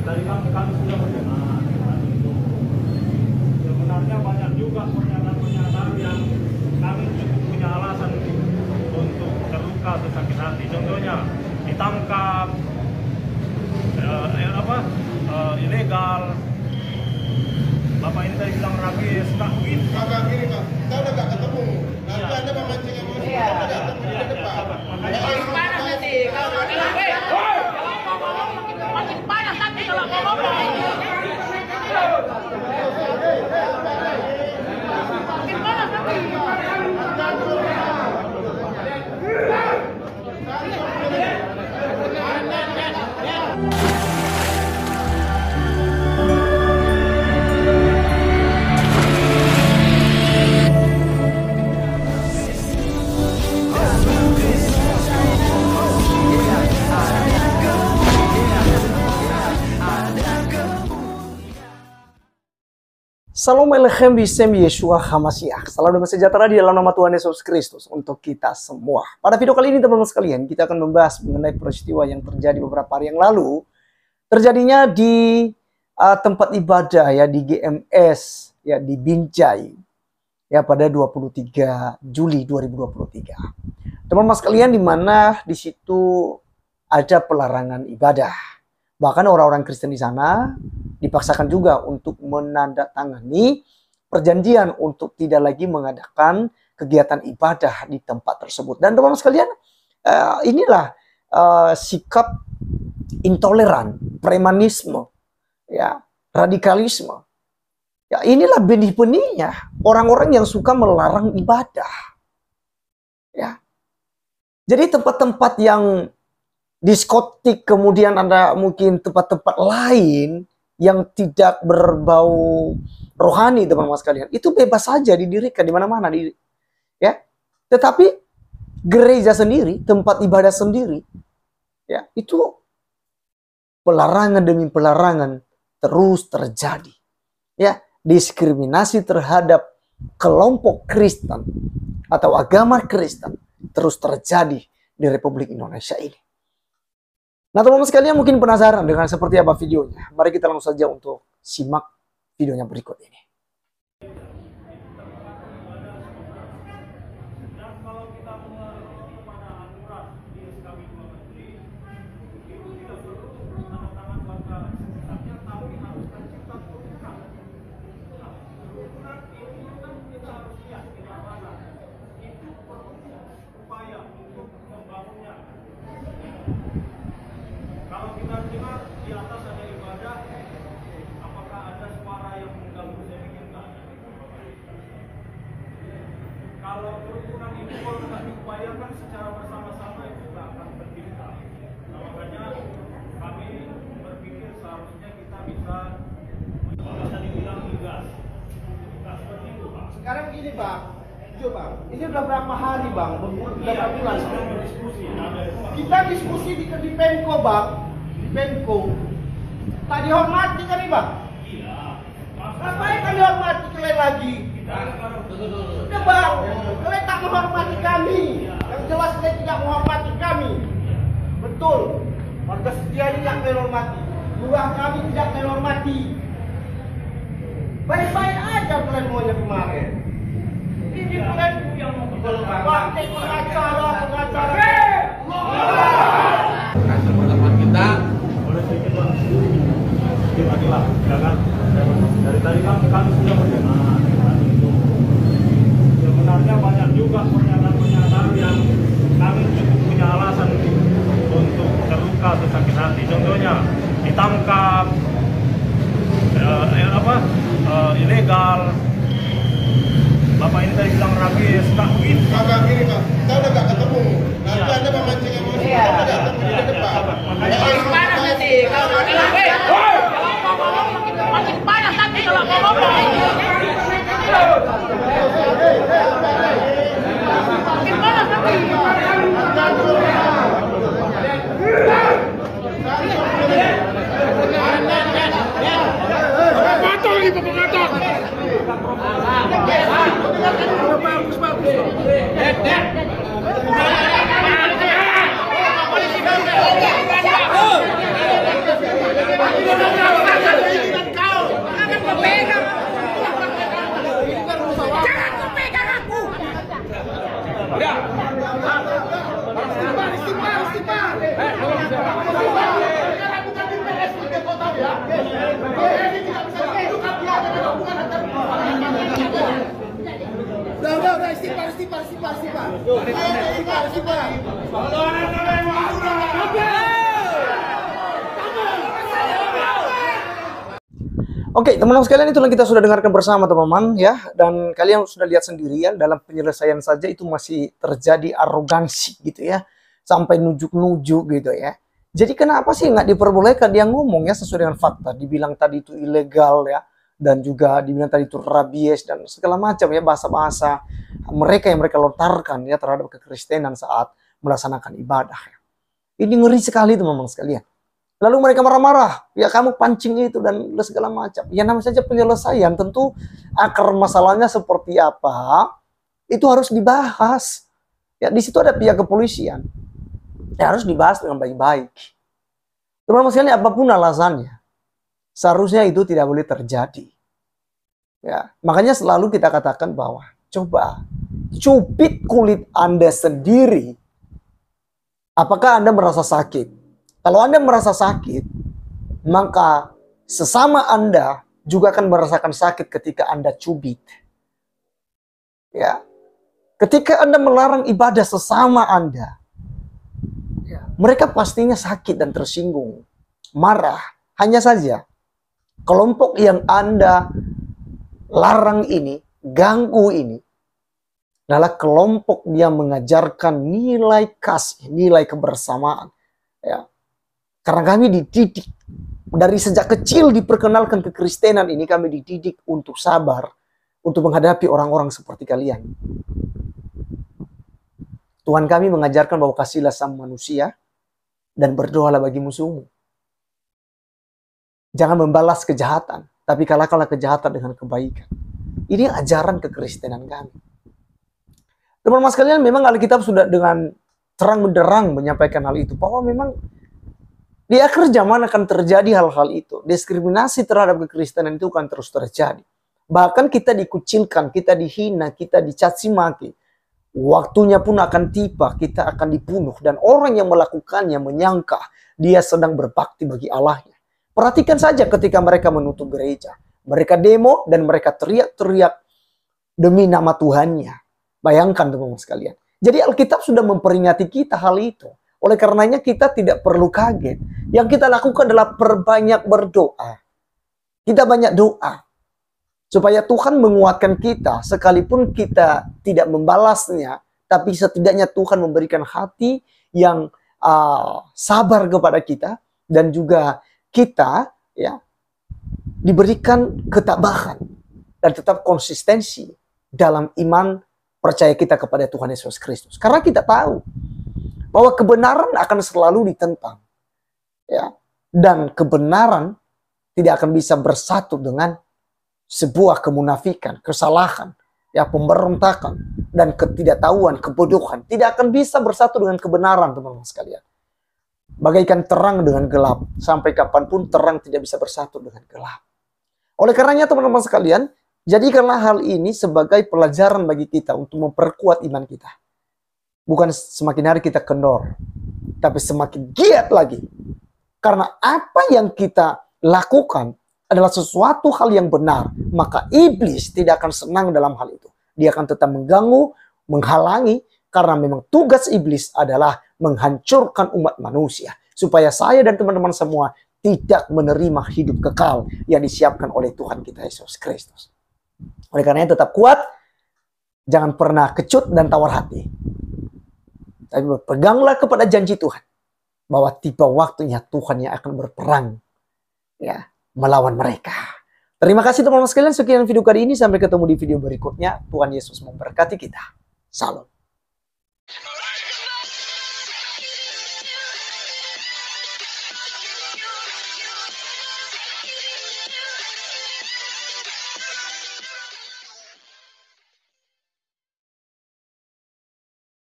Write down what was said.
dari tadi kami sudah mendengar itu. Sebenarnya banyak juga pernyataan-pernyataan yang kami cukup punya alasan untuk terluka atau sakit hati. Contohnya ditangkap, ilegal. Bapak ini tadi bilang rabies, tak begitu. Kakak gini Pak, kita udah gak ketemu. Nanti Anda memancing emosi, Anda gak ketemu di depan. Makin panas nanti kalau makin panas nanti kalau ngomong. Makin panas nanti. Salam Elechem Bisem Yeshua HaMashiach. Salam damai sejahtera di dalam nama Tuhan Yesus Kristus untuk kita semua. Pada video kali ini teman-teman sekalian, kita akan membahas mengenai peristiwa yang terjadi beberapa hari yang lalu. Terjadinya di tempat ibadah ya, di GMS ya, di Binjai ya, pada 23 Juli 2023. Teman-teman sekalian, di mana di situ ada pelarangan ibadah. Bahkan orang-orang Kristen di sana dipaksakan juga untuk menandatangani perjanjian untuk tidak lagi mengadakan kegiatan ibadah di tempat tersebut. Dan teman-teman sekalian, inilah sikap intoleran, premanisme, ya, radikalisme. Ya, inilah benih-benihnya orang-orang yang suka melarang ibadah. Ya. Jadi tempat-tempat yang diskotik, kemudian ada mungkin tempat-tempat lain yang tidak berbau rohani, teman-teman sekalian, itu bebas saja didirikan di mana-mana, ya. Tetapi gereja sendiri, tempat ibadah sendiri, ya, itu pelarangan demi pelarangan terus terjadi, ya. Diskriminasi terhadap kelompok Kristen atau agama Kristen terus terjadi di Republik Indonesia ini. Nah, teman-teman sekalian mungkin penasaran dengan seperti apa videonya. Mari kita langsung saja untuk simak videonya berikut ini. Kalau kita dengar di atas ada ibadah, apakah ada suara yang mengganggu? Saya ingin tanya. Kalau kerukunan itu kalau tidak diupayakan secara bersama-sama itu tidak akan tercipta. Nah, makanya kami berpikir seharusnya kita bisa dibilang tegas. Tidak seperti itu, Pak. Sekarang gini Pak, jujur Bang, ini udah berapa hari Bang, udah berapa bulan kita diskusi di Pemko Bang, di Pemko. Tak dihormati kami Bang. Iya. Ngapain kami hormati kalian lagi? Udah Bang, kalian tak menghormati kami. Yang jelas kalian tidak menghormati kami. Betul, warga setia ini tidak menghormati. Lurah kami tidak menghormati. Baik-baik aja kalian maunya kemarin. Ini kalian yang pakai pengacara. Teman-teman kita Boleh sedikit, Pak? Sedikit lagi lah, jangan. Dari tadi kami sudah mendengar itu. Sebenarnya banyak juga pernyataan-pernyataan yang kami cukup punya alasan untuk terluka atau sakit hati. Contohnya ditangkap, ilegal. Bapak ini tadi bilang rabies, tak begitu. Kakak gini Pak, kita udah gak ketemu. Nanti Anda memancing emosi, Anda gak ketemu di depan. Makin panas nanti kalau ngomong. Makin panas nanti kalau ngomong. Makin panas nanti. Pengator nih, pengator. Bagus. Oke, teman-teman sekalian, itulah kita sudah dengarkan bersama teman-teman ya, dan kalian sudah lihat sendiri ya, dalam penyelesaian saja itu masih terjadi arogansi gitu ya, sampai nujuk-nujuk gitu ya. Jadi kenapa sih nggak diperbolehkan dia ngomong ya sesuai dengan fakta? Dibilang tadi itu ilegal ya, dan juga dibilang tadi itu rabies dan segala macam ya, bahasa-bahasa mereka yang mereka lontarkan ya terhadap kekristenan saat melaksanakan ibadah. Ini ngeri sekali teman-teman sekalian. Lalu mereka marah-marah, ya kamu pancing itu dan segala macam. Ya namanya saja penyelesaian, tentu akar masalahnya seperti apa, itu harus dibahas. Ya di situ ada pihak kepolisian. Ya harus dibahas dengan baik-baik. Teman-teman sekalian, apapun alasannya, seharusnya itu tidak boleh terjadi. Ya, makanya selalu kita katakan bahwa coba cubit kulit Anda sendiri. Apakah Anda merasa sakit? Kalau Anda merasa sakit, maka sesama Anda juga akan merasakan sakit ketika Anda cubit. Ya. Ketika Anda melarang ibadah sesama Anda, ya, mereka pastinya sakit dan tersinggung, marah. Hanya saja, kelompok yang Anda larang ini, ganggu ini, adalah kelompok yang mengajarkan nilai kasih, nilai kebersamaan. Ya. Karena kami dididik, dari sejak kecil diperkenalkan kekristenan ini, kami dididik untuk sabar, untuk menghadapi orang-orang seperti kalian. Tuhan kami mengajarkan bahwa kasihlah sama manusia, dan berdoalah bagi musuhmu. Jangan membalas kejahatan, tapi kalahkanlah kejahatan dengan kebaikan. Ini ajaran kekristenan kami. Teman-teman sekalian, memang Alkitab sudah dengan terang benderang menyampaikan hal itu, bahwa memang di akhir zaman akan terjadi hal-hal itu. Diskriminasi terhadap kekristenan itu akan terus terjadi. Bahkan kita dikucilkan, kita dihina, kita dicaci maki. Waktunya pun akan tiba, kita akan dibunuh. Dan orang yang melakukannya menyangka dia sedang berbakti bagi Allahnya. Perhatikan saja ketika mereka menutup gereja. Mereka demo dan mereka teriak-teriak demi nama Tuhannya. Bayangkan teman-teman sekalian. Jadi Alkitab sudah memperingati kita hal itu. Oleh karenanya kita tidak perlu kaget. Yang kita lakukan adalah perbanyak berdoa. Kita banyak doa. Supaya Tuhan menguatkan kita. Sekalipun kita tidak membalasnya. Tapi setidaknya Tuhan memberikan hati yang sabar kepada kita. Dan juga kita ya diberikan ketabahan. Dan tetap konsistensi dalam iman percaya kita kepada Tuhan Yesus Kristus. Karena kita tahu bahwa kebenaran akan selalu ditentang. Ya. Dan kebenaran tidak akan bisa bersatu dengan sebuah kemunafikan, kesalahan, ya, pemberontakan, dan ketidaktahuan, kebodohan. Tidak akan bisa bersatu dengan kebenaran, teman-teman sekalian. Bagaikan terang dengan gelap. Sampai kapanpun terang tidak bisa bersatu dengan gelap. Oleh karenanya teman-teman sekalian, jadikanlah hal ini sebagai pelajaran bagi kita untuk memperkuat iman kita. Bukan semakin hari kita kendor, tapi semakin giat lagi. Karena apa yang kita lakukan adalah sesuatu hal yang benar, maka iblis tidak akan senang dalam hal itu. Dia akan tetap mengganggu, menghalangi, karena memang tugas iblis adalah menghancurkan umat manusia. Supaya saya dan teman-teman semua tidak menerima hidup kekal yang disiapkan oleh Tuhan kita Yesus Kristus. Oleh karenanya tetap kuat, jangan pernah kecut dan tawar hati. Tapi berpeganglah kepada janji Tuhan. Bahwa tiba waktunya Tuhan yang akan berperang. Ya, melawan mereka. Terima kasih teman-teman sekalian. Sekian video kali ini. Sampai ketemu di video berikutnya. Tuhan Yesus memberkati kita. Salam.